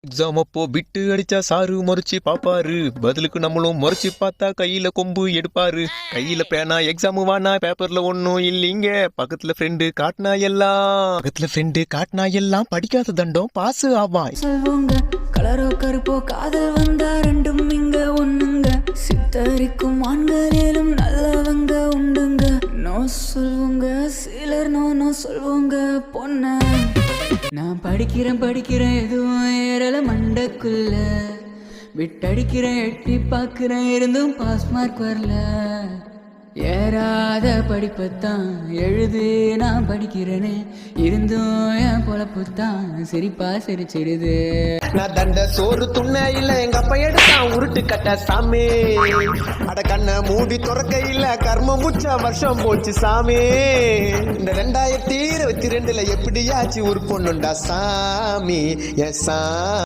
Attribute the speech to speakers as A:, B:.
A: Exam அப்போ பிட்டு அடிச்சா sir முறைச்சு பாப்பாரு, பதிலுக்கு நம்மளும் முறைச்சு பார்த்தா கையில கொம்பு எடுப்பாரு. கையில பேனா எக்ஸாம் வானா பேப்பர்ல ஒன்னும் இல்லீங்க, பக்கத்துல ஃப்ரெண்டு காட்டினா எல்லாம் படிக்காத தண்டம் பாஸ் ஆவான்.
B: சொல்வோங்க கலரோ கருப்போ காதல் வந்தா ரெண்டும் இங்க ஒண்ணுங்க, சித்தரிக்கும் ஆண்களிலும் நல்லவங்க உண்டுங்க. நோ சொல்வோங்க சிலர் நோ சொல்வோங்க பொண்ண. நான் படிக்கிறேன் எதுவும் ஏறல மண்டக்குள்ள, விட்டடிக்கிறேன் எட்டி பார்க்கிறேன் இருந்தும் பாஸ் மார்க் வரல. ஏறாத படிப்பத்தான் எழுது நான் படிக்கிறேனே, இருந்தும் என் பொழப்புத்தான் சிரிப்பா சிரிச்சிடுது.
C: நான் தண்ட சோறு துண்ண இல்ல எங்க அப்பா எடுத்தான் உருட்டு கட்ட சாமி, அட கண்ண மூடி துறக்க இல்ல கர்ம முச்ச வருஷம் போச்சு சாமி. இந்த 2022 எப்படியாச்சு ஒரு பொண்ணுண்டா சாமி என்